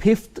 5th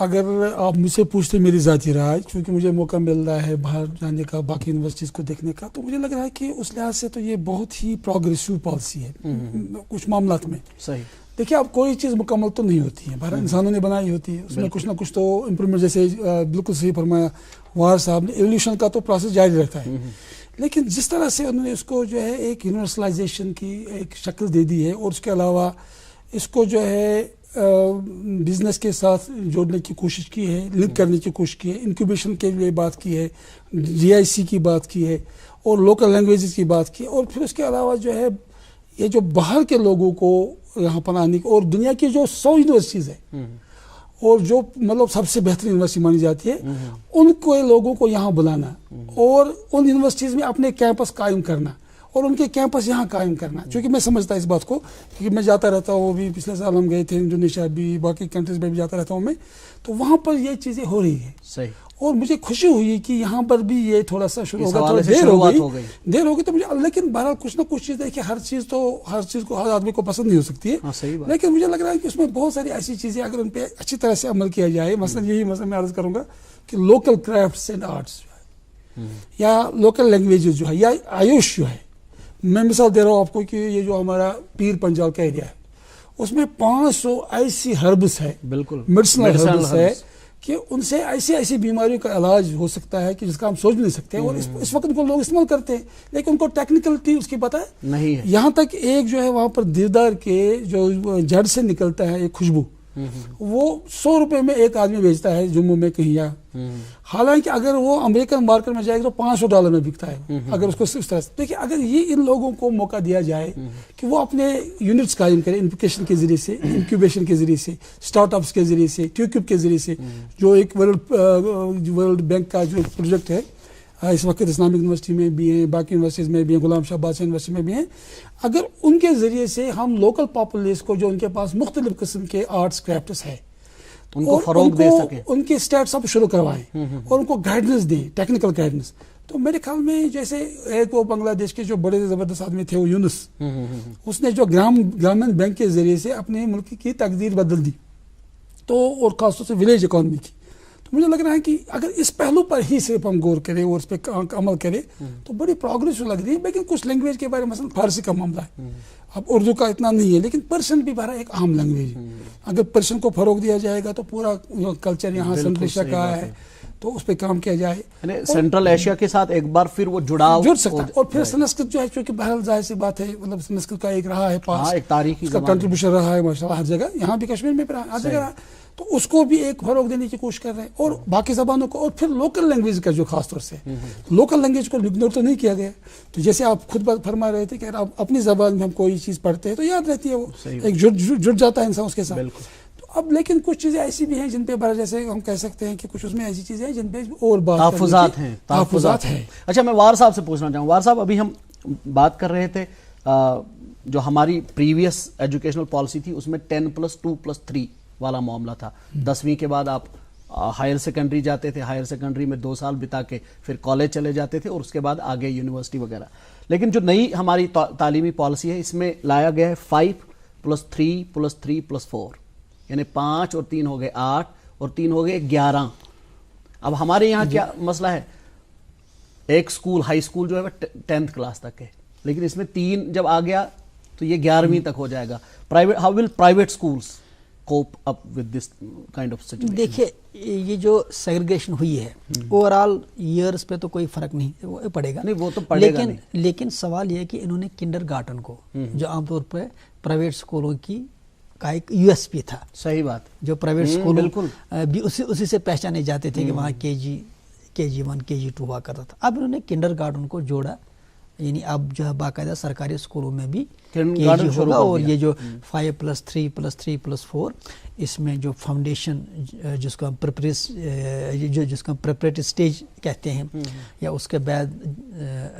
اگر آپ مجھ سے پوچھتے میری ذاتی رائے، چونکہ مجھے موقع مل رہا ہے باہر جانے کا، باقی یونیورسٹیز کو دیکھنے کا، تو مجھے لگ رہا ہے کہ اس لحاظ سے تو یہ بہت ہی پروگریسو پالیسی ہے کچھ معاملات میں. صحیح. دیکھیے اب کوئی چیز مکمل تو نہیں ہوتی ہے، باہر انسانوں نے بنائی ہوتی ہے، اس میں کچھ نہ کچھ تو امپرومنٹ، جیسے بالکل صحیح فرمایا وار صاحب نے، ایولیوشن کا تو پروسیس جاری رہتا ہے. لیکن جس طرح سے انہوں نے اس کو جو ہے ایک یونیورسلائزیشن کی ایک شکل دے دی ہے، اور اس کے علاوہ اس کو جو ہے بزنس کے ساتھ جوڑنے کی کوشش کی ہے، لنک کرنے کی کوشش کی ہے، انکیوبیشن کے لیے بات کی ہے، GIC کی بات کی ہے، اور لوکل لینگویجز کی بات کی ہے، اور پھر اس کے علاوہ جو ہے یہ جو باہر کے لوگوں کو یہاں پر آنے کی، اور دنیا کی جو 100 یونیورسٹیز ہیں اور جو مطلب سب سے بہترین یونیورسٹی مانی جاتی ہے، ان کو لوگوں کو یہاں بلانا اور ان یونیورسٹیز میں اپنے کیمپس قائم کرنا اور ان کے کیمپس یہاں قائم کرنا. چونکہ میں سمجھتا اس بات کو کہ میں جاتا رہتا ہوں، بھی پچھلے سال ہم گئے تھے انڈونیشیا بھی، باقی کنٹریز میں بھی جاتا رہتا ہوں میں، تو وہاں پر یہ چیزیں ہو رہی ہیں. صحیح. اور مجھے خوشی ہوئی کہ یہاں پر بھی یہ تھوڑا سا شروع ہوگا، تھوڑا دیر ہوگی تو مجھے، لیکن بہرحال کچھ نہ کچھ چیز ہے کہ ہر چیز کو ہر آدمی کو پسند نہیں ہو سکتی ہے. لیکن مجھے لگ رہا ہے کہ اس میں بہت ساری ایسی چیزیں اگر ان پہ اچھی طرح سے عمل کیا جائے، مثلا میں عرض کروں گا کہ لوکل کرافٹس اینڈ آرٹس جو ہے، یا لوکل لینگویجز جو ہے، یا آیوش جو ہے. میں مثال دے رہا ہوں آپ کو کہ یہ جو ہمارا پیر پنجال کا ایریا ہے، اس میں 500 ایسی ہربس ہے، بالکل میڈیسنل ہربس ہے، کہ ان سے ایسی بیماریوں کا علاج ہو سکتا ہے کہ جس کا ہم سوچ نہیں سکتے، اور اس وقت کو لوگ استعمال کرتے ہیں، لیکن ان کو ٹیکنیکلٹی اس کی پتہ نہیں ہے. یہاں تک ایک جو ہے وہاں پر دیودار کے جو جڑ سے نکلتا ہے ایک خوشبو، وہ 100 روپے میں ایک آدمی بیچتا ہے جموں میں کہیں، یا حالانکہ اگر وہ امریکن مارکیٹ میں جائے گا تو $500 میں بکتا ہے اگر اس کو اس طرح سے. دیکھیے اگر یہ ان لوگوں کو موقع دیا جائے کہ وہ اپنے یونٹس قائم کریں، انفیکیشن کے ذریعے سے، انکیوبیشن کے ذریعے سے، اسٹارٹ اپس کے ذریعے سے، ٹیوکیوب کے ذریعے سے، جو ایک ورلڈ بینک کا جو پروجیکٹ ہے اس وقت اسلامک یونیورسٹی میں بھی ہیں، باقی یونیورسٹیز میں بھی ہیں، غلام شاہ بادشاہ یونیورسٹی میں بھی ہیں. اگر ان کے ذریعے سے ہم لوکل پاپولیس کو جو ان کے پاس مختلف قسم کے آرٹس کرافٹس ہے ان کو فروغ دے سکیں، ان کے اسٹارٹ اپ شروع کروائیں اور ان کو گائیڈنس دیں، ٹیکنیکل گائیڈنس. تو میرے خیال میں جیسے ایک وہ بنگلہ دیش کے جو بڑے زبردست آدمی تھے وہ یونس، اس نے جو گرامین بینک کے ذریعے سے اپنے ملک کی تقدیر بدل دی، تو اور خاص طور سے ولیج اکانومی کی. تو مجھے لگ رہا ہے کہ اگر اس پہلو پر ہی صرف ہم غور کریں اور اس پہ عمل کریں تو بڑی پروگریس لگ رہی ہے. لیکن کچھ لینگویج کے بارے میں مثلا فارسی کا معاملہ ہے، اب اردو کا اتنا نہیں ہے، لیکن پرشین بھی بہرحال ایک اہم لینگویج ہے. اگر پرشین کو فروغ دیا جائے گا تو پورا کلچر یہاں سنٹرل ایشیا کا ہے، تو اس پہ کام کیا جائے، سینٹرل ایشیا کے ساتھ ایک بار پھر وہ جڑ سکتا ہے. اور پھر سنسکرت جو ہے چونکہ بہرحال ظاہر سی بات ہے، مطلب سنسکرت کا ایک رہا ہے پاس، ایک تاریخی اس کا کنٹریبیوشن رہا ہے ماشاءاللہ ہر جگہ، یہاں بھی کشمیر میں بھی ہر جگہ رہا، تو اس کو بھی ایک فروغ دینے کی کوشش کر رہے ہیں. اور باقی زبانوں کو، اور پھر لوکل لینگویج کا جو خاص طور سے لوکل لینگویج کو اگنور تو نہیں کیا گیا. تو جیسے آپ خود فرما رہے تھے کہ اگر آپ اپنی زبان میں ہم کوئی چیز پڑھتے ہیں تو یاد رہتی ہے، وہ ایک جڑ جاتا ہے انسان اس کے ساتھ. تو اب لیکن کچھ چیزیں ایسی بھی ہیں جن پہ بڑا، جیسے ہم کہہ سکتے ہیں کہ کچھ اس میں ایسی چیزیں ہیں جن پہ اور تحفظات ہیں. اچھا میں وار صاحب سے پوچھنا چاہوں، وار صاحب ابھی ہم بات کر رہے تھے جو ہماری پریویس ایجوکیشنل پالیسی تھی اس میں 10+2+3 والا معاملہ تھا. 10ویں کے بعد آپ ہائر سیکنڈری جاتے تھے، ہائر سیکنڈری میں 2 سال بتا کے پھر کالج چلے جاتے تھے، اور اس کے بعد آگے یونیورسٹی وغیرہ. لیکن جو نئی ہماری تعلیمی پالیسی ہے اس میں لایا گیا ہے 5+3+3+4، یعنی 5 اور 3 ہو گئے 8 اور 3 ہو گئے 11. اب ہمارے یہاں کیا مسئلہ ہے، ایک سکول ہائی سکول جو ہے وہ 10th کلاس تک ہے، لیکن اس میں 3 جب آ گیا تو یہ 11ویں تک ہو جائے گا. How will private schools cope up with this kind of situation؟ دیکھیں یہ جو سیگریگیشن ہوئی ہے اوور آل ایئرس پہ تو کوئی فرق نہیں پڑے گا، نہیں وہ تو پڑے گا نہیں، لیکن سوال یہ ہے کہ انہوں نے کنڈر گارٹن کو جو عام طور پہ پرائیویٹ اسکولوں کی کا ایک USP تھا، صحیح بات، جو پرائیویٹ اسکول بھی اسی سے پہچانے جاتے تھے کہ وہاں KG1 KG2 ہوا کرتا تھا. اب انہوں نے کنڈر گارٹن کو جوڑا، یعنی اب جو ہے باقاعدہ سرکاری اسکولوں میں بھی KG ہوگا، اور یہ جو 5+3+3+4 اس میں جو فاؤنڈیشن جس کو ہم پریپریٹری سٹیج کہتے ہیں، یا اس کے بعد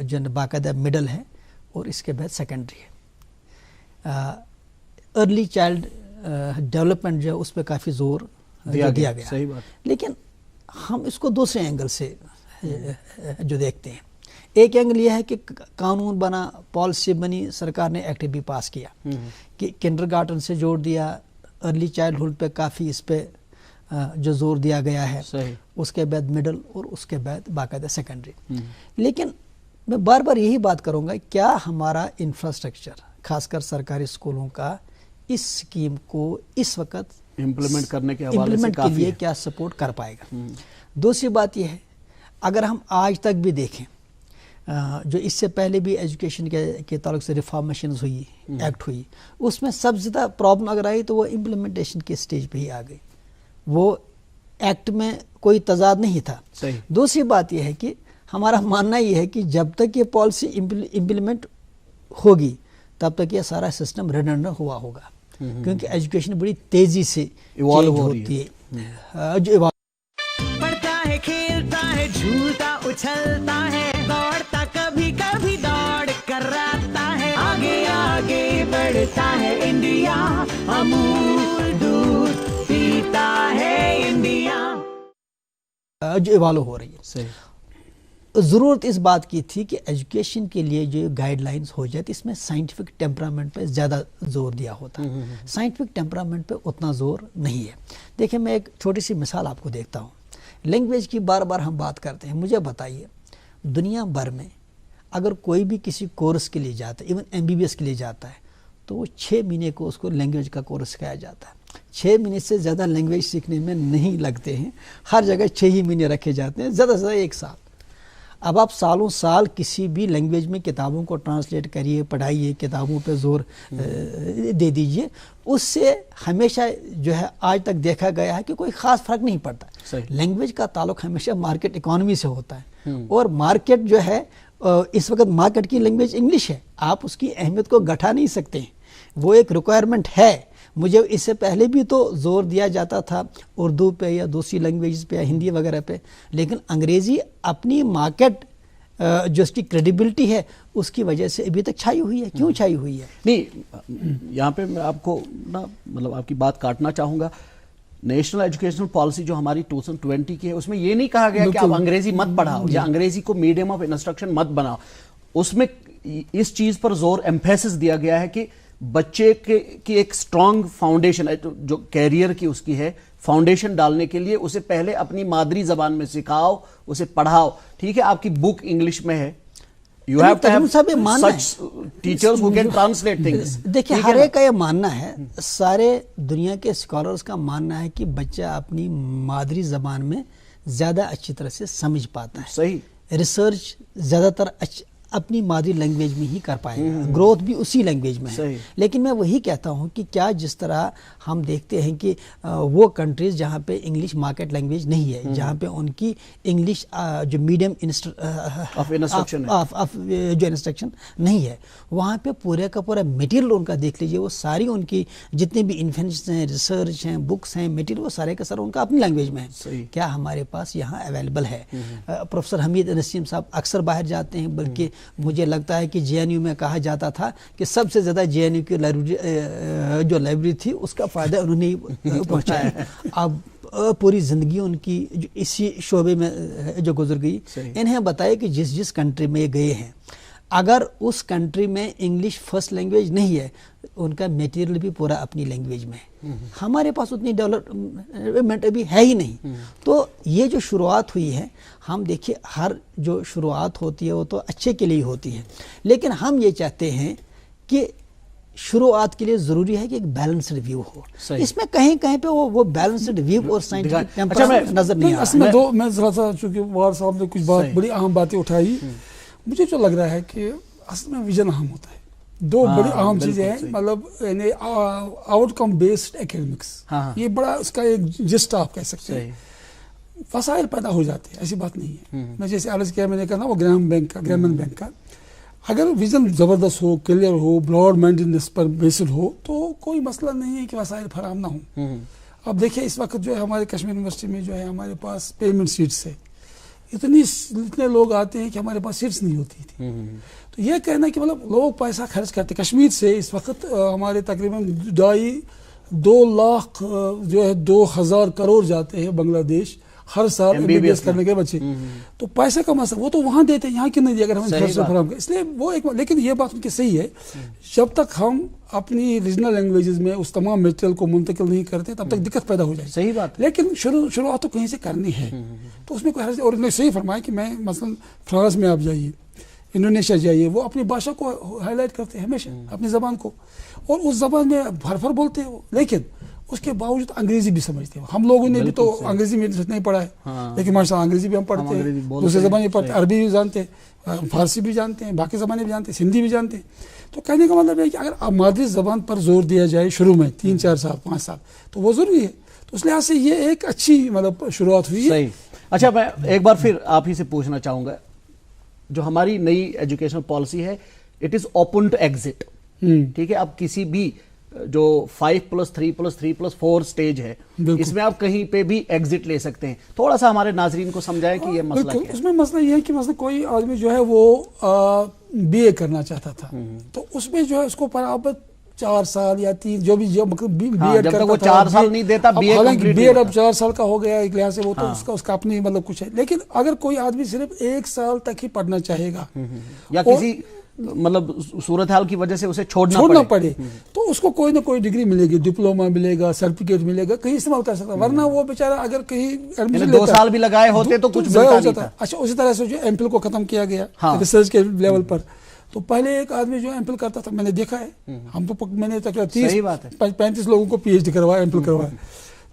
جو باقاعدہ مڈل ہے اور اس کے بعد سیکنڈری ہے. ارلی چائلڈ ڈیولپمنٹ جو ہے اس پہ کافی زور دیا گیا، صحیح بات. لیکن ہم اس کو دوسرے اینگل سے جو دیکھتے ہیں. ایک اینگل یہ ہے کہ قانون بنا، پالیسی بنی، سرکار نے ایکٹ بھی پاس کیا کہ کنڈر گارٹن سے جوڑ دیا، ارلی چائلڈ ہوڈ پہ کافی اس پہ جو زور دیا گیا ہے، صحیح. اس کے بعد مڈل اور اس کے بعد باقاعدہ سیکنڈری. لیکن میں بار بار یہی بات کروں گا، کیا ہمارا انفراسٹرکچر خاص کر سرکاری اسکولوں کا اس اسکیم کو اس وقت امپلیمنٹ کرنے کے حوالے سے امپلیمنٹ کے کافی لیے ہے. کیا سپورٹ کر پائے گا؟ دوسری بات یہ ہے، اگر ہم آج تک بھی دیکھیں جو اس سے پہلے بھی ایجوکیشن کے تعلق سے ریفارمیشنز ہوئی، ایکٹ ہوئی، اس میں سب سے زیادہ پرابلم اگر آئی تو وہ امپلیمنٹیشن کے سٹیج پہ ہی آ گئی. وہ ایکٹ میں کوئی تضاد نہیں تھا. صحیح. دوسری بات یہ ہے کہ ہمارا ماننا یہ ہے کہ جب تک یہ پالیسی امپلیمنٹ ہوگی تب تک یہ سارا سسٹم ریڈنڈنٹ ہوا ہوگا، کیونکہ ایجوکیشن بڑی تیزی سے ایوالو change ہو رہی ہوتی ہے. جو پڑھتا ہے، کھیلتا ہے، جھولتا اچھلتا ہے، دوڑتا کبھی کبھی دوڑ کر آتا ہے، آگے آگے بڑھتا ہے انڈیا، امول دودھ پیتا ہے انڈیا. جو ایوالو ہو رہی ہے. صحیح. ضرورت اس بات کی تھی کہ ایجوکیشن کے لیے جو گائیڈ لائنز ہو جاتی، اس میں سائنٹیفک ٹیمپرامنٹ پہ زیادہ زور دیا ہوتا ہے. سائنٹیفک ٹیمپرامنٹ پہ اتنا زور نہیں ہے. دیکھیں میں ایک چھوٹی سی مثال آپ کو دیکھتا ہوں. لینگویج کی بار بار ہم بات کرتے ہیں. مجھے بتائیے دنیا بھر میں اگر کوئی بھی کسی کورس کے لیے جاتا ہے، ایون MBBS کے لیے جاتا ہے، تو وہ 6 مہینے کو اس کو لینگویج کا کورس سکھایا جاتا ہے. 6 مہینے سے زیادہ لینگویج سیکھنے میں نہیں لگتے ہیں. ہر جگہ 6 ہی مہینے رکھے جاتے ہیں، زیادہ سے زیادہ 1 سال. اب آپ سالوں سال کسی بھی لینگویج میں کتابوں کو ٹرانسلیٹ کریے، پڑھائیے، کتابوں پہ زور دے دیجئے، اس سے ہمیشہ جو ہے آج تک دیکھا گیا ہے کہ کوئی خاص فرق نہیں پڑتا. لینگویج کا تعلق ہمیشہ مارکیٹ اکانومی سے ہوتا ہے، اور مارکیٹ جو ہے اس وقت مارکیٹ کی لینگویج انگلش ہے. آپ اس کی اہمیت کو گھٹا نہیں سکتے ہیں، وہ ایک ریکوائرمنٹ ہے. مجھے اس سے پہلے بھی تو زور دیا جاتا تھا اردو پہ یا دوسری لینگویج پہ یا ہندی وغیرہ پہ، لیکن انگریزی اپنی مارکیٹ جو اس کی کریڈیبلٹی ہے اس کی وجہ سے ابھی تک چھائی ہوئی ہے. کیوں چھائی ہوئی ہے؟ نہیں، یہاں پہ میں آپ کو مطلب آپ کی بات کاٹنا چاہوں گا. نیشنل ایجوکیشنل پالیسی جو ہماری 2020 کی ہے، اس میں یہ نہیں کہا گیا کہ آپ انگریزی مت پڑھاؤ یا انگریزی کو میڈیم آف انسٹرکشن مت بناؤ. اس میں اس چیز پر زور ایمفیسس دیا گیا ہے کہ بچے کی ایک سٹرونگ فاؤنڈیشن جو کیریئر کی اس کی ہے، فاؤنڈیشن ڈالنے کے لیے اسے پہلے اپنی مادری زبان میں سکھاؤ، اسے پڑھاؤ. ٹھیک ہے، آپ کی بک انگلش میں ہے، you have to have such teachers who can translate things. دیکھیں ہر ایک کا یہ ماننا ہے، سارے دنیا کے اسکالرز کا ماننا ہے کہ بچہ اپنی مادری زبان میں زیادہ اچھی طرح سے سمجھ پاتا ہے. صحیح. ریسرچ زیادہ تر اپنی مادری لینگویج میں ہی کر پائے گا، گروتھ بھی اسی لینگویج میں ہے. لیکن میں وہی کہتا ہوں کہ کیا جس طرح ہم دیکھتے ہیں کہ وہ کنٹریز جہاں پہ انگلش مارکیٹ لینگویج نہیں ہے، جہاں پہ ان کی انگلش جو میڈیم جو انسٹرکشن نہیں ہے، وہاں پہ پورے کا پورا میٹیریل ان کا دیکھ لیجئے، وہ ساری ان کی جتنے بھی انفینشن ہیں، ریسرچ ہیں، بکس ہیں، میٹیریل، وہ سارے کا سارا ان کا اپنی لینگویج میں ہے. کیا ہمارے پاس یہاں اویلیبل ہے؟ پروفیسر حمید نسیم صاحب اکثر باہر جاتے ہیں، بلکہ مجھے لگتا ہے کہ JNU میں کہا جاتا تھا کہ سب سے زیادہ JNU کی جو لائبریری تھی اس کا فائدہ انہوں نے پہنچایا. اب پوری زندگی ان کی جو اسی شعبے میں جو گزر گئی، انہیں بتایا کہ جس کنٹری میں گئے ہیں، اگر اس کنٹری میں انگلش فرسٹ لینگویج نہیں ہے، ان کا میٹیریل بھی پورا اپنی لینگویج میں ہے. ہمارے پاس اتنی ڈیولپمنٹ ابھی ہے ہی نہیں. تو یہ جو شروعات ہوئی ہے، ہم دیکھیے ہر جو شروعات ہوتی ہے وہ تو اچھے کے لیے ہوتی ہے، لیکن ہم یہ چاہتے ہیں کہ شروعات کے لیے ضروری ہے کہ ایک بیلنسڈ ویو ہو. اس میں کہیں کہیں پہ وہ بیلنسڈ ویو اور سائنٹیفک ٹیمپرامنٹ نظر نہیں آ رہا. میں ذرا سا چونکہ وار صاحب نے کچھ بڑی اہم باتیں اٹھائی، مجھے جو لگ رہا ہے کہ اصل میں ویژن اہم ہوتا ہے. 2 بڑی اہم چیزیں ہیں، مطلب یعنی آؤٹ کم بیسڈ اکیڈمکس، یہ بڑا اس کا ایک جسٹ آپ کہہ سکتے ہیں. وسائل پیدا ہو جاتے ہیں، ایسی بات نہیں ہے. میں جیسے عرض کیا میں نے کہا وہ گرامین بینک کا اگر ویژن زبردست ہو، کلیئر ہو، براڈ مائنڈنس پر بیسڈ ہو تو کوئی مسئلہ نہیں ہے کہ وسائل فراہم نہ ہوں. اب دیکھیں اس وقت جو ہے ہمارے کشمیر یونیورسٹی میں جو ہے ہمارے پاس پیمنٹ سیٹس ہے، اتنے لوگ آتے ہیں کہ ہمارے پاس سیٹس نہیں ہوتی تھی. تو یہ کہنا کہ مطلب لوگ پیسہ خرچ کرتے. کشمیر سے اس وقت ہمارے تقریباً 2.5 لاکھ جو ہے 2000 کروڑ جاتے ہیں بنگلہ دیش ہر سال MBBS کرنے کے بچے. تو پیسے کا مسئلہ وہ تو وہاں دیتے ہیں, یہاں کیوں نہیں دیا اگر ہم انفراسٹرکچر فراہم کریں. اس لیے وہ ایک, لیکن یہ بات ان کی صحیح ہے, جب تک ہم اپنی ریجنل لینگویجز میں اس تمام میٹیریل کو منتقل نہیں کرتے تب تک دقت پیدا ہو جائے. صحیح بات. لیکن شروعات تو کہیں سے کرنی ہے, تو اس میں کوئی حرج. اور انہوں نے صحیح فرمایا کہ میں مثلا فرانس میں آپ جائیے, انڈونیشیا جائیے, وہ اپنی بھاشا کو ہائی لائٹ کرتے ہیں ہمیشہ, اپنی زبان کو, اور اس زبان میں بھر بولتے ہیں وہ, لیکن اس کے باوجود انگریزی بھی سمجھتے ہیں. ہم لوگوں نے بھی تو انگریزی میں نہیں پڑھا ہے, لیکن ماشاء اللہ انگریزی بھی ہم پڑھتے ہیں, دوسری زبانیں پڑھتے ہیں, عربی بھی جانتے ہیں, فارسی بھی جانتے ہیں, باقی زبانیں بھی جانتے ہیں, سندھی بھی جانتے ہیں. تو کہنے کا مطلب ہے کہ اگر مادری زبان پر زور دیا جائے شروع میں 3-4 سال 5 سال تو وہ ضروری ہے. تو اس لحاظ سے یہ ایک اچھی مطلب شروعات ہوئی ہے. صحیح. اچھا, میں ایک بار پھر آپ ہی سے پوچھنا چاہوں گا, جو ہماری نئی ایجوکیشن پالیسی ہے, it is open to exit. ٹھیک ہے, اب کسی بھی جو 5+3+3+4 سٹیج ہے, اس میں آپ کہیں پہ بھی ایگزٹ لے سکتے ہیں. تھوڑا سا ہمارے ناظرین کو سمجھائیں کہ یہ مسئلہ کیا ہے. اس میں مسئلہ یہ ہے کہ مثلا کوئی آدمی جو ہے وہ BA کرنا چاہتا تھا, تو اس میں جو ہے اس کو برابر 4 سال یا 3 جو بھی BA جب تک وہ 4 سال نہیں دیتا BA کمپلیٹ. BA اب 4 سال کا ہو گیا ایک لحاظ سے, وہ تو اس کا اپنی مطلب کچھ ہے. لیکن اگر کوئی آدمی صرف 1 سال تک ہی پڑھنا چاہے گا یا کسی مطلب صورتحال کی وجہ سے اسے چھوڑنا پڑے, تو اس کو کوئی نہ کوئی ڈگری ملے گی, ڈپلوما ملے گا, سرٹیفکیٹ ملے گا, کہیں استعمال کر سکتا. ورنہ وہ بیچارہ اگر کہیں ایڈمیشن 2 سال بھی لگائے ہوتے تو کچھ ملتا نہیں تھا. اچھا, اسی طرح سے جو MPhil کو ختم کیا گیا ریسرچ کے لیول پر, تو پہلے ایک آدمی جو MPhil کرتا تھا, میں نے دیکھا ہے, ہم تو میں نے تقریباً 30-35 لوگوں کو PhD کروایا, MPhil کروایا.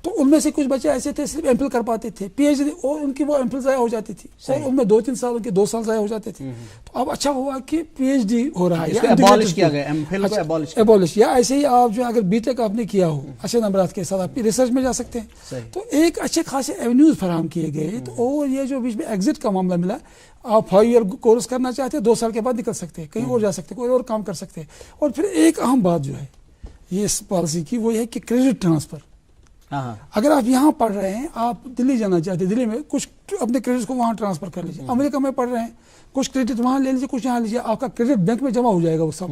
تو ان میں سے کچھ بچے ایسے تھے صرف MPhil کر پاتے تھے, PhD اور ان کی وہ MPhil ضائع ہو جاتی تھی, اور ان میں 2-3 سال ان کے 2 سال ضائع ہو جاتے تھے. تو اب اچھا ہوا کہ PhD ہو رہا ہے, ابالش کیا گیا, MPhil کو ابالش. یا ایسے ہی آپ جو اگر BTech آپ نے کیا ہو اچھے نمبرات کے ساتھ, آپ ریسرچ میں جا سکتے ہیں. تو ایک اچھے خاصے ایونیوز فراہم کیے گئے. تو اور یہ جو بیچ میں ایگزٹ کا معاملہ ملا, آپ 5 ایئر کورس کرنا چاہتے ہیں, 2 سال کے بعد نکل سکتے ہیں, کہیں اور جا سکتے ہیں, کوئی اور کام کر سکتے ہیں. اور پھر ایک اہم بات جو ہے یہ اس پالیسی کی, وہ یہ ہے کہ کریڈٹ ٹرانسفر. اگر آپ یہاں پڑھ رہے ہیں, آپ دلی جانا چاہتے ہیں, دلی میں کچھ اپنے کریڈٹ کو وہاں ٹرانسفر کر لیجیے. امریکہ میں پڑھ رہے ہیں, کچھ کریڈٹ وہاں لے لیجیے, کچھ یہاں لیجیے, آپ کا کریڈٹ بینک میں جمع ہو جائے گا وہ سب.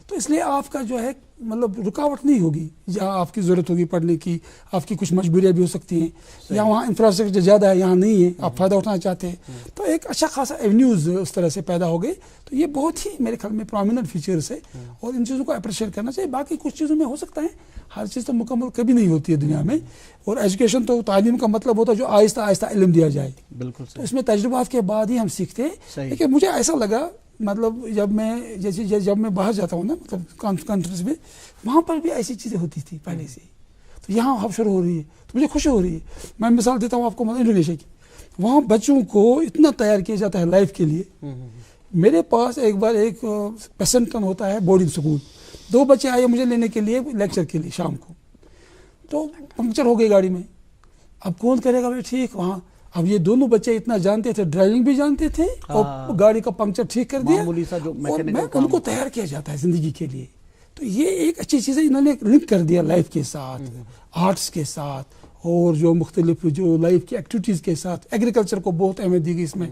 تو اس لیے آپ کا جو ہے مطلب رکاوٹ نہیں ہوگی. جہاں آپ کی ضرورت ہوگی پڑھنے کی, آپ کی کچھ مجبوریاں بھی ہو سکتی ہیں, یا وہاں انفراسٹرکچر زیادہ ہے, یہاں نہیں ہے, آپ فائدہ اٹھانا چاہتے ہیں, تو ایک اچھا خاصا ایونیوز اس طرح سے پیدا ہو گئے. تو یہ بہت ہی میرے خیال میں پرومیننٹ فیچرس ہے, اور ان چیزوں کو اپریشیٹ کرنا چاہیے. باقی کچھ چیزوں میں ہو سکتا ہے, ہر چیز تو مکمل کبھی نہیں ہوتی ہے دنیا میں, اور ایجوکیشن تو تعلیم کا مطلب ہوتا ہے جو آہستہ آہستہ علم دیا جائے. بالکل. تو اس میں تجربات کے بعد ہی ہم سیکھتے ہیں. لیکن مجھے ایسا لگا مطلب جب میں باہر جاتا ہوں نا, مطلب کنٹریز میں, وہاں پر بھی ایسی چیزیں ہوتی تھی پہلے سے. تو یہاں اب شروع ہو رہی ہے, تو مجھے خوشی ہو رہی ہے. میں مثال دیتا ہوں آپ کو, انڈونیشیا کی, وہاں بچوں کو اتنا تیار کیا جاتا ہے لائف کے لیے. میرے پاس ایک بار ایک پیسنٹن ہوتا ہے بورڈنگ اسکول, 2 بچے آئے مجھے لینے کے لیے لیکچر کے لیے شام کو, تو پنکچر ہو گئی گاڑی میں. اب کون کرے گا بھائی ٹھیک وہاں. اب یہ دونوں بچے اتنا جانتے تھے, ڈرائیونگ بھی جانتے تھے, اور گاڑی کا پنکچر ٹھیک کر دیا, اور ان کو تیار کیا جاتا ہے زندگی کے لیے. تو یہ ایک اچھی چیز ہے, انہوں نے لنک کر دیا لائف کے ساتھ, آرٹس کے ساتھ, اور جو مختلف جو لائف کی ایکٹیویٹیز کے ساتھ. ایگریکلچر کو بہت اہمیت دی گئی اس میں,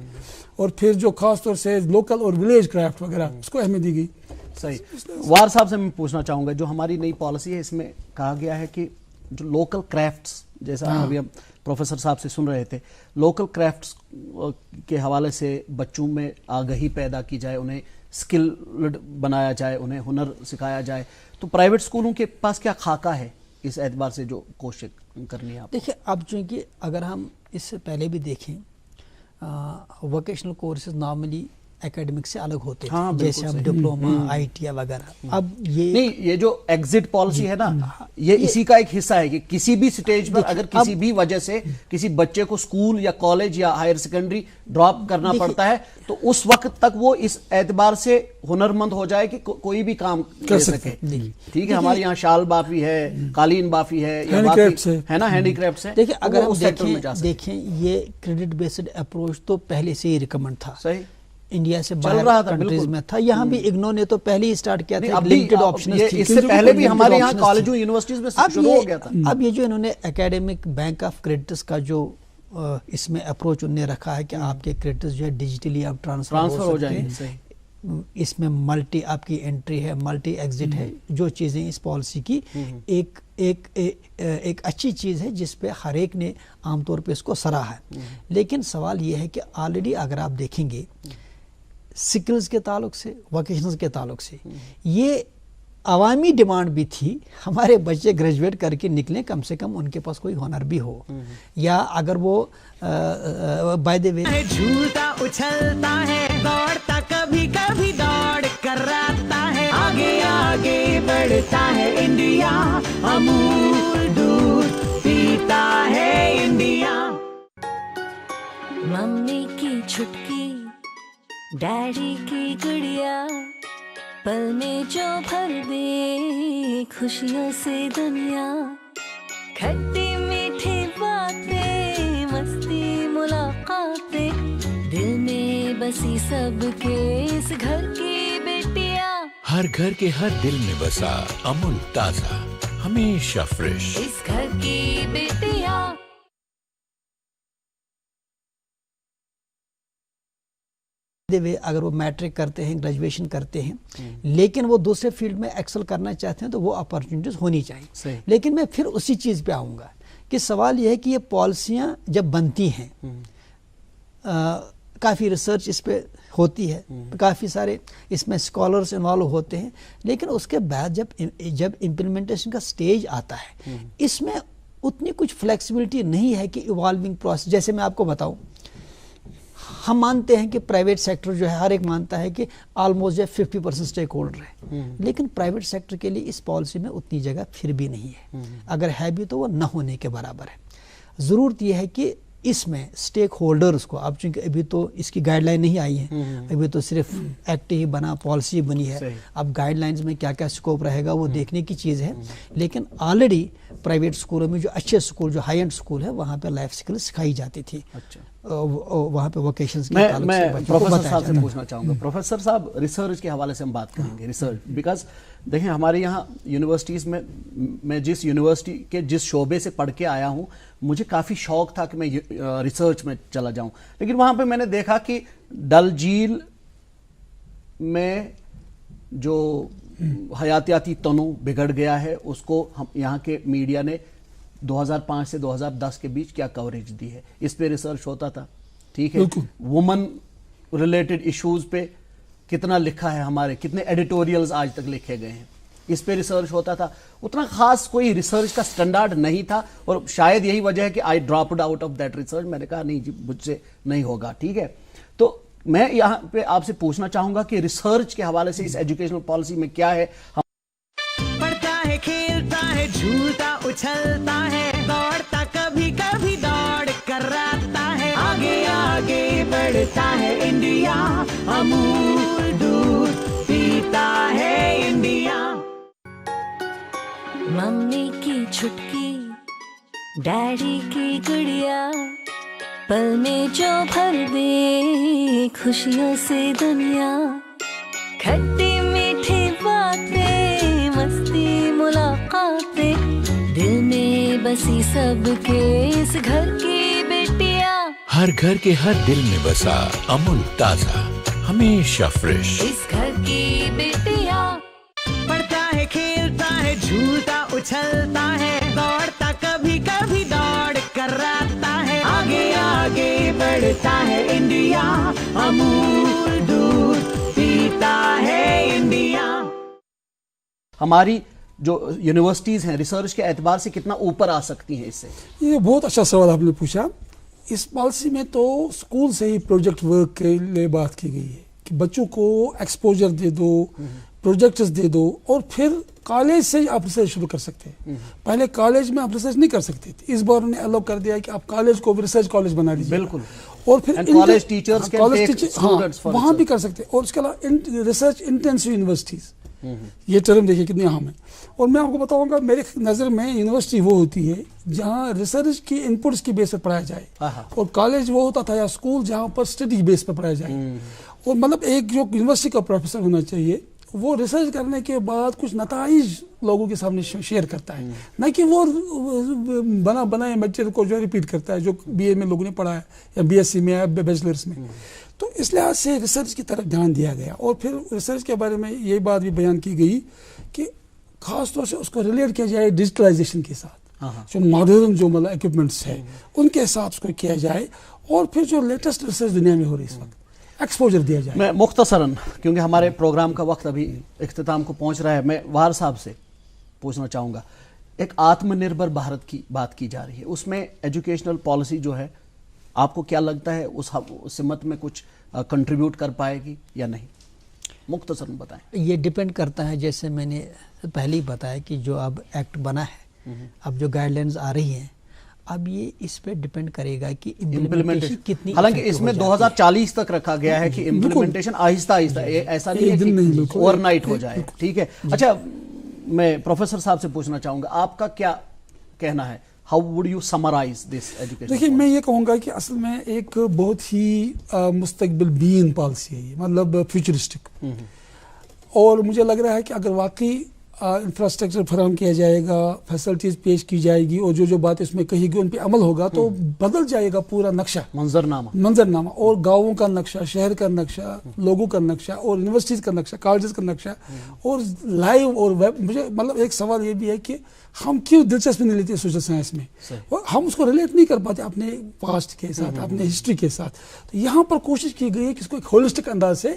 اور پھر جو خاص طور سے لوکل اور ولیج کرافٹ وغیرہ اس کو اہمیت دی گئی. صحیح. وار صاحب سے میں پوچھنا چاہوں گا, جو ہماری نئی پالیسی ہے اس میں کہا گیا ہے کہ جو لوکل کرافٹس, جیسا ابھی ہم پروفیسر صاحب سے سن رہے تھے, لوکل کرافٹس کے حوالے سے بچوں میں آگہی پیدا کی جائے, انہیں اسکلڈ بنایا جائے, انہیں ہنر سکھایا جائے. تو پرائیویٹ اسکولوں کے پاس کیا خاکہ ہے اس اعتبار سے جو کوشش کرنی ہے آپ؟ دیکھیں, اب چونکہ اگر ہم اس سے پہلے بھی دیکھیں, ووکیشنل کورسز نارملی اکیڈمک سے الگ ہوتے ہیں, جیسے اب ڈپلوما, ITI وغیرہ. اب یہ جو ایگزٹ پالیسی ہے نا, یہ اسی کا ایک حصہ ہے کہ کسی بھی سٹیج پر اگر کسی بھی وجہ سے کسی بچے کو اسکول یا کالج یا ہائر سیکنڈری ڈراپ کرنا پڑتا ہے, تو اس وقت تک وہ اس اعتبار سے ہنرمند ہو جائے کہ کوئی بھی کام کر سکے. ٹھیک ہے, ہمارے یہاں شال بافی ہے, قالین بافی ہے, ہے نا, ہینڈی کرافٹس ہے. دیکھیں, اگر ہم دیکھیں یہ کریڈٹ بیسڈ اپروچ تو پہلے سے ہی ریکمنڈ تھا. صحیح. انڈیا سے باہر کنٹریز میں تھا, یہاں بھی اگنو نے تو پہلے ہی سٹارٹ کیا تھا, لمیٹڈ آپشنز تھی. اس سے پہلے بھی ہمارے یہاں کالجوں یونیورسٹیز میں شروع ہو گیا تھا. اب یہ جو انہوں نے اکیڈمک بینک آف کریڈٹس کا جو اس میں اپروچ انہوں نے رکھا ہے کہ آپ کے کریڈٹس جو ہے ڈیجیٹلی اب ٹرانسفر ہو جائیں گے. اس میں ملٹی آپ کی انٹری ہے, ملٹی ایگزٹ ہے, جو چیزیں اس پالیسی کی ایک اچھی چیز ہے جس پہ ہر ایک نے عام طور پہ اس کو سراہا ہے. لیکن سوال یہ ہے کہ آلریڈی اگر آپ دیکھیں گے سکلز کے تعلق سے, ووکیشنز کے تعلق سے, یہ عوامی ڈیمانڈ بھی تھی ہمارے بچے گریجویٹ کر کے نکلیں, کم سے کم ان کے پاس کوئی ہنر بھی ہو, یا اگر وہ بائی دی وے جھولتا اچھلتا ہے, دوڑتا کبھی کبھی دوڑ کر آتا ہے, آگے آگے بڑھتا ہے انڈیا, امول دودھ پیتا ہے انڈیا. ممی کی چھٹکی ڈیڈی کی گڑیا, پل میں جو بھر دے خوشیوں سے دنیا, کھٹی میٹھی باتیں مستی ملاقاتیں, دل میں بسی سب کے اس گھر کی بیٹیاں, ہر گھر کے ہر دل میں بسا امول تازہ, ہمیشہ فریش. اس گھر کی بیٹیاں. اگر وہ میٹرک کرتے ہیں, گریجویشن کرتے ہیں, لیکن وہ دوسرے فیلڈ میں ایکسل کرنا چاہتے ہیں تو وہ اپرچونیٹیز ہونی چاہیے. لیکن میں پھر اسی چیز پہ آؤں گا کہ سوال یہ ہے کہ یہ پالیسیاں جب بنتی ہیں, کافی ریسرچ اس پہ ہوتی ہے, کافی سارے اس میں اسکالرس انوالو ہوتے ہیں, لیکن اس کے بعد جب امپلیمنٹیشن کا سٹیج آتا ہے, اس میں اتنی کچھ فلیکسیبلٹی نہیں ہے کہ ایوالونگ پروسیس. جیسے میں آپ کو بتاؤں, ہم مانتے ہیں کہ پرائیویٹ سیکٹر جو ہے, ہر ایک مانتا ہے کہ آلموسٹ جو 50% اسٹیک ہولڈر ہے, لیکن پرائیویٹ سیکٹر کے لیے اس پالیسی میں اتنی جگہ پھر بھی نہیں ہے. اگر ہے بھی تو وہ نہ ہونے کے برابر ہے. ضرورت یہ ہے کہ اس میں اسٹیک ہولڈرز کو, اب چونکہ ابھی تو اس کی گائیڈ لائن نہیں آئی ہے, ابھی تو صرف ایکٹ ہی بنا, پالیسی بنی ہے, اب گائیڈ لائنز میں کیا کیا سکوپ رہے گا وہ دیکھنے کی چیز ہے. لیکن آلریڈی پرائیویٹ اسکولوں میں جو اچھے اسکول, جو ہائی اینڈ اسکول ہے, وہاں پہ لائف سکل سکھائی جاتی تھی, وہاں پہ ووکیشنز کے تعلق میں سے بچوں کو پروفیسر بتایا صاحب سے جاتا ہے. پوچھنا چاہوں گا. پروفیسر صاحب, ریسرچ کے حوالے سے ہم بات کریں گے. ریسرچ بیکاز دیکھیں ہمارے یہاں یونیورسٹیز میں جس یونیورسٹی کے جس شعبے سے پڑھ کے آیا ہوں, مجھے کافی شوق تھا کہ میں ریسرچ میں چلا جاؤں, لیکن وہاں پہ میں نے دیکھا کہ ڈل جھیل میں جو حیاتیاتی تنوع بگڑ گیا ہے, اس کو ہم یہاں کے میڈیا نے 2005 سے 2010 کے بیچ کیا کوریج دی ہے, اس پہ ریسرچ ہوتا تھا. ٹھیک ہے, وومن ریلیٹڈ ایشوز پہ کتنا لکھا ہے, ہمارے کتنے ایڈیٹوریلز آج تک لکھے گئے ہیں, اس پہ ریسرچ ہوتا تھا. اتنا خاص کوئی ریسرچ کا سٹینڈارڈ نہیں تھا, اور شاید یہی وجہ ہے کہ آئی dropped out of that research. میں نے کہا نہیں جی, مجھ سے نہیں ہوگا. ٹھیک ہے, تو میں یہاں پہ آپ سے پوچھنا چاہوں گا کہ ریسرچ کے حوالے سے اس ایجوکیشنل پالیسی میں کیا ہے. پڑھتا ہے, کھیلتا ہے, جھولتا اچھلتا ہے, دوڑتا کبھی کبھی دوڑ کر آتا ہے, آگے آگے بڑھتا ہے انڈیا, امول دودھ پیتا ہے انڈیا. ممی کی چھٹکی ڈیڈی کی گڑیا, پل میں جو بھر دے خوشیوں سے دنیا, کھٹی میٹھی باتیں مستی ملاقاتیں, دل میں بسی سب کے اس گھر کی بیٹیاں, ہر گھر کے ہر دل میں بسا امول تازہ, ہمیشہ فریش. اس گھر کی بیٹیاں. پڑھتا ہے, کھیلتا ہے, جھولتا اچھلتا ہے, دوڑتا کبھی کبھی دوڑ کر آتا ہے, آگے آگے بڑھتا ہے انڈیا, امول دودھ پیتا ہے انڈیا. ہماری جو یونیورسٹیز ہیں ریسرچ کے اعتبار سے کتنا اوپر آ سکتی ہیں اس سے؟ یہ بہت اچھا سوال آپ نے پوچھا. اس پالیسی میں تو اسکول سے ہی پروجیکٹ ورک کے لیے بات کی گئی ہے کہ بچوں کو ایکسپوجر دے دو, پروجیکٹس دے دو, اور پھر کالج سے ہی آپ ریسرچ شروع کر سکتے ہیں. پہلے کالج میں آپ ریسرچ نہیں کر سکتے تھے, اس بار انہوں نے الاؤ کر دیا کہ آپ کالج کو بھی ریسرچ کالج بنا دیجیے. بالکل. اور پھر کالج ٹیچرز وہاں بھی کر سکتے ہیں. اور اس کے علاوہ ریسرچ انٹینسو یونیورسٹیز, یہ ٹرم دیکھیے کتنی اہم ہے. اور میں آپ کو بتاؤں گا, میرے نظر میں یونیورسٹی وہ ہوتی ہے جہاں ریسرچ کی انپٹس کی بیس پر پڑھایا جائے, اور کالج وہ ہوتا تھا یا اسکول جہاں پر اسٹڈی بیس پر پڑھایا جائے. اور مطلب ایک جو یونیورسٹی کا پروفیسر ہونا چاہیے وہ ریسرچ کرنے کے بعد کچھ نتائج لوگوں کے سامنے شیئر کرتا ہے، نہ کہ وہ بنائے میٹیریل کو جو ہے ریپیٹ کرتا ہے جو بی اے میں لوگوں نے پڑھا ہے یا بی ایس سی میں یا بیچلرس میں. تو اس لحاظ سے ریسرچ کی طرف دھیان دیا گیا، اور پھر ریسرچ کے بارے میں یہ بات بھی بیان کی گئی کہ خاص طور سے اس کو ریلیٹ کیا جائے ڈیجیٹلائزیشن کے ساتھ، جو ماڈرن جو مطلب ایکوپمنٹس ہے ان کے ساتھ اس کو کیا جائے، اور پھر جو لیٹسٹ ریسرچ دنیا میں ہو رہی ہے اس وقت ایکسپوجر دیا جائے. میں مختصراً کیونکہ ہمارے پروگرام کا وقت ابھی اختتام کو پہنچ رہا ہے، میں وار صاحب سے پوچھنا چاہوں گا، ایک آتم نربھر بھارت کی بات کی جا رہی ہے، اس میں ایجوکیشنل پالیسی جو ہے آپ کو کیا لگتا ہے اس سمت میں کچھ کنٹریبیوٹ کر پائے گی یا نہیں؟ مختصراً بتائیں. یہ ڈیپینڈ کرتا ہے، جیسے میں نے پہلے ہی بتایا کہ جو اب ایکٹ بنا ہے، اب جو گائیڈ لائنز آ رہی ہیں، اب یہ اس پہ ڈیپینڈ کرے گا کہ امپلیمنٹیشن کتنی، حالانکہ اس میں 2040 تک رکھا گیا ہے کہ امپلیمنٹیشن آہستہ آہستہ، ایسا نہیں ہے کہ اوور نائٹ ہو جائے. ٹھیک ہے. اچھا، میں پروفیسر صاحب سے پوچھنا چاہوں گا، آپ کا کیا کہنا ہے؟ How would you summarise this education? دیکھیے، میں یہ کہوں گا کہ اصل میں ایک بہت ہی مستقبل بین پالیسی ہے یہ، مطلب فیوچرسٹک، اور مجھے لگ رہا ہے کہ اگر واقعی انفراسٹرکچر فراہم کیا جائے گا، فیسلٹیز پیش کی جائے گی، اور جو بات اس میں کہی گئی ان پہ عمل ہوگا تو بدل جائے گا پورا نقشہ، منظرنامہ، اور گاؤں کا نقشہ، شہر کا نقشہ، لوگوں کا نقشہ، اور یونیورسٹیز کا نقشہ، کالجز کا نقشہ، اور لائیو اور ویب. مجھے مطلب ایک سوال یہ بھی ہے کہ ہم کیوں دلچسپی نہیں لیتے سوشل سائنس میں، ہم اس کو ریلیٹ نہیں کر پاتے اپنے پاسٹ کے ساتھ، اپنے ہسٹری کے ساتھ. تو یہاں پر کوشش کی گئی ہے کہ اس کو ایک ہولسٹک انداز سے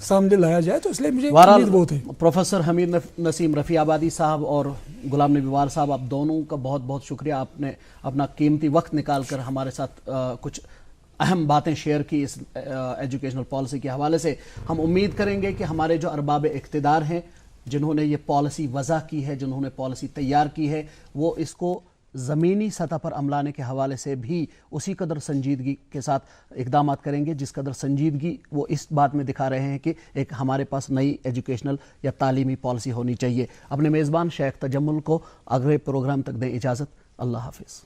سامنے لایا جائے، تو اس لیے مجھے امید بہت ہے. پروفیسر حمید نسیم رفیع آبادی صاحب اور غلام نبی وار صاحب، آپ دونوں کا بہت بہت شکریہ، آپ نے اپنا قیمتی وقت نکال کر ہمارے ساتھ کچھ اہم باتیں شیئر کی اس ایجوکیشنل پالیسی کے حوالے سے. ہم امید کریں گے کہ ہمارے جو ارباب اقتدار ہیں، جنہوں نے یہ پالیسی وضع کی ہے، جنہوں نے پالیسی تیار کی ہے، وہ اس کو زمینی سطح پر عملانے کے حوالے سے بھی اسی قدر سنجیدگی کے ساتھ اقدامات کریں گے جس قدر سنجیدگی وہ اس بات میں دکھا رہے ہیں کہ ایک ہمارے پاس نئی ایجوکیشنل یا تعلیمی پالیسی ہونی چاہیے. اپنے میزبان شیخ تجمل کو اگلے پروگرام تک دیں اجازت. اللہ حافظ.